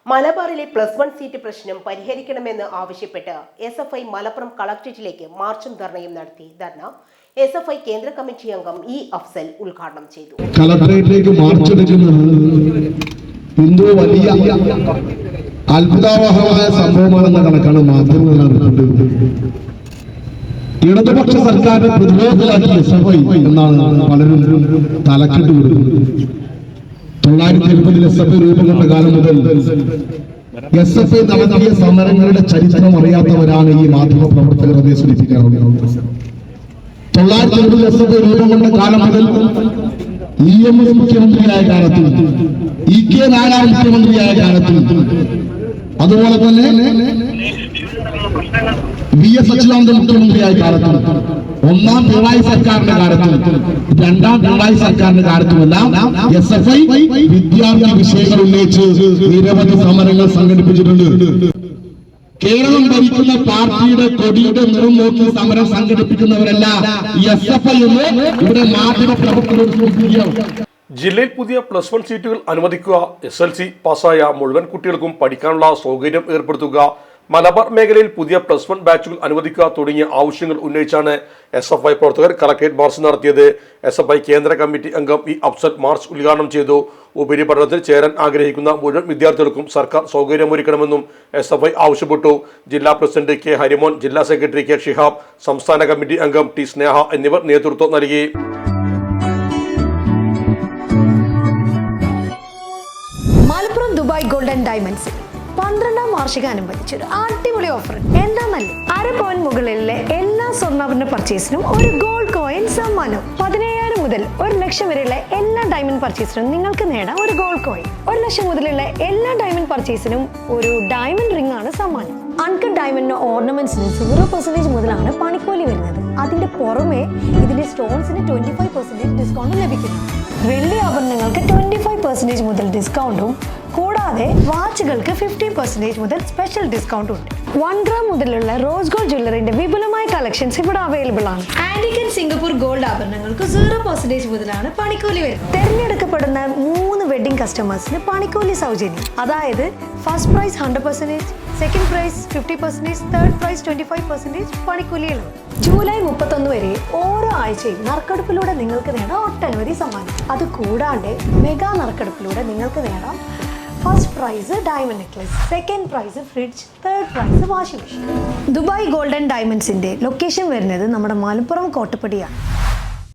മലബാറിലെ +1 സീറ്റ് പ്രശ്നം പരിഹരിക്കണമെന്ന് ആവശ്യപ്പെട്ട് എസ്എഫ്ഐ മലപ്പുറം കളക്ടറേറ്റിലേക്ക് മാർച്ചും ധർണയും നടത്തി. ധർണ എസ്എഫ്ഐ കേന്ദ്ര കമ്മിറ്റി അംഗം ഇ അഫ്സൽ ഉദ്ഘാടനം ചെയ്തു. കളക്ടറേറ്റിലേക്ക് മാർച്ചെടുക്കുന്നത് എന്തോ വലിയ അത്ഭുതാവഹമായ സംഭവമാണെന്ന കണക്കാണ് മാധ്യമങ്ങൾ നടത്തുന്നത്. ഇടതുപക്ഷ സർക്കാരിന്റെ പ്രതിരോധത്തിലാക്കി എസ്എഫ്ഐ എന്നാണ് പലരും തലക്കെട്ട് കൊടുക്കുന്നത്. 1970 എസ്എഫ്ഐ രൂപം കൊണ്ട കാലം മുതൽ എസ്എഫ്ഐ നടത്തിയ സമരങ്ങളുടെ ചരിത്രം അറിയാത്തവരാണ് ഈ മാധ്യമ പ്രവർത്തകർ അതേ സൂചിപ്പിക്കാറുള്ളത്. 1970 എസ്എഫ്ഐ രൂപം കൊണ്ട കാലം മുതൽ EMS മുഖ്യമന്ത്രിയായ കാലത്തും EK നായർ മുഖ്യമന്ത്രിയായ കാലത്തും അതുപോലെ തന്നെ VS അച്യുതാനന്ദൻ മുഖ്യമന്ത്രിയായ കാലത്തും ഒന്നാം പിണറായി സർക്കാരിന്റെ കാലത്തും രണ്ടാം പിണറായി സർക്കാരിന്റെ കാലത്തുമെല്ലാം എസ്എഫ്ഐ വിദ്യാർത്ഥി വിഷയങ്ങൾ ഉന്നയിച്ച് നിരവധി സമരങ്ങൾ സംഘടിപ്പിച്ചിട്ടുണ്ട്. കേരളം ഭരിക്കുന്ന പാർട്ടിയുടെ കൊടിയുടെ നിറം നോക്കി സമരം സംഘടിപ്പിക്കുന്നവരല്ല എസ്എഫ്ഐ എന്ന് ഇവിടെ മാധ്യമ പ്രവർത്തകരോട് സൂചിപ്പിക്കുകയാണ്. ജില്ലയിൽ പുതിയ +1 സീറ്റുകൾ അനുവദിക്കുക, SLC പാസ്സായ മുഴുവൻ കുട്ടികൾക്കും പഠിക്കാനുള്ള സൗകര്യം ഏർപ്പെടുത്തുക, മലബാർ മേഖലയിൽ പുതിയ +1 ബാച്ചുകൾ അനുവദിക്കുക തുടങ്ങിയ ആവശ്യങ്ങൾ ഉന്നയിച്ചാണ് എസ്എഫ്ഐ പ്രവർത്തകർ കളക്ടറേറ്റ് മാർച്ച് നടത്തിയത്. എസ്എഫ്ഐ കേന്ദ്ര കമ്മിറ്റി അംഗം ഇ അഫ്സൽ മാർച്ച് ഉദ്ഘാടനം ചെയ്തു. ഉപരിപഠനത്തിൽ ചേരാൻ ആഗ്രഹിക്കുന്ന മുഴുവൻ വിദ്യാർത്ഥികൾക്കും സർക്കാർ സൗകര്യമൊരുക്കണമെന്നും എസ്എഫ്ഐ ആവശ്യപ്പെട്ടു. ജില്ലാ പ്രസിഡന്റ് കെ ഹരിമോൻ, ജില്ലാ സെക്രട്ടറി കെ ഷിഹാബ്, സംസ്ഥാന കമ്മിറ്റി അംഗം ടി സ്നേഹ എന്നിവർ നേതൃത്വം നൽകി. മലപ്പുറം ദുബായ് ഗോൾഡൻ ഡയമണ്ട്സ് 12ാം വാർഷികാനുബന്ധിച്ച് ഒരു അടിപൊളി ഓഫർ. എന്താന്നല്ലേ, 1/2 പവൻ മുകളിലെ എല്ലാ സ്വർണ്ണാഭരണ പർച്ചേസിനും ഒരു ഗോൾഡ് കോയിൻ സമ്മാനം. 17,000 മുതൽ 1 ലക്ഷം വരെയുള്ള എല്ലാ ഡയമണ്ട് പർച്ചേസിനും നിങ്ങൾക്ക് നേടാം ഒരു ഗോൾഡ് കോയിൻ. 1 ലക്ഷം മുതലുള്ള എല്ലാ ഡയമണ്ട് പർച്ചേസിനും ഒരു ഡയമണ്ട് റിംഗ് ആണ് സമ്മാനം. അൺകട്ട് ഡയമണ്ടിന് ഓർണമെന്റ്സിന് 0% മുതലാണ് പണിക്കൂലി വരുന്നത്. അതിന്റെ പുറമെ ഇതിന്റെ സ്റ്റോൺസിന് 25% ഡിസ്കൗണ്ട് ലഭിക്കുന്നു. വെള്ളി ആഭരണങ്ങൾക്ക് 25% മുതൽ ഡിസ്കൗണ്ടും കൂടാതെ വാച്ചുകൾക്ക് 50% മുതൽ സ്പെഷ്യൽ ഡിസ്കൗണ്ടും ഉണ്ട്. 1 ഗ്രാം മുതലുള്ള റോസ് ഗോൾഡ് ജ്വല്ലറിന്റെ വിപുലമായ കളക്ഷൻസ് ഇവിടെ അവൈലബിൾ ആണ്. ആന്റിക് ആൻഡ് സിംഗപ്പൂർ ഗോൾഡ് ആഭരണങ്ങൾക്ക് 0% മുതലാണ് പണിക്കൂലി വരുന്നത്. തെരഞ്ഞെടുക്കപ്പെടുന്ന 3 വെഡിംഗ് കസ്റ്റമേഴ്സിന് പണിക്കൂലി സൗജന്യം. അതായത് first prize 100%, second prize 50%, third prize 25% പണിക്കൂലിയിലാണ്. ജൂലൈ 31 വരെ ഓരോ ആഴ്ചയും നറുക്കെടുപ്പിലൂടെ നിങ്ങൾക്ക് നേടാം ഒട്ടനവധി സമ്മാനം. അത് കൂടാണ്ട് മെഗാ നറുക്കെടുപ്പിലൂടെ നിങ്ങൾക്ക് നേടാം first prize diamond necklace, second prize fridge, third prize washing machine. Dubai Golden ഡയമണ്ട്സിന്റെ ലൊക്കേഷൻ വരുന്നത് നമ്മുടെ മലപ്പുറം കോട്ടപ്പടിയാണ്.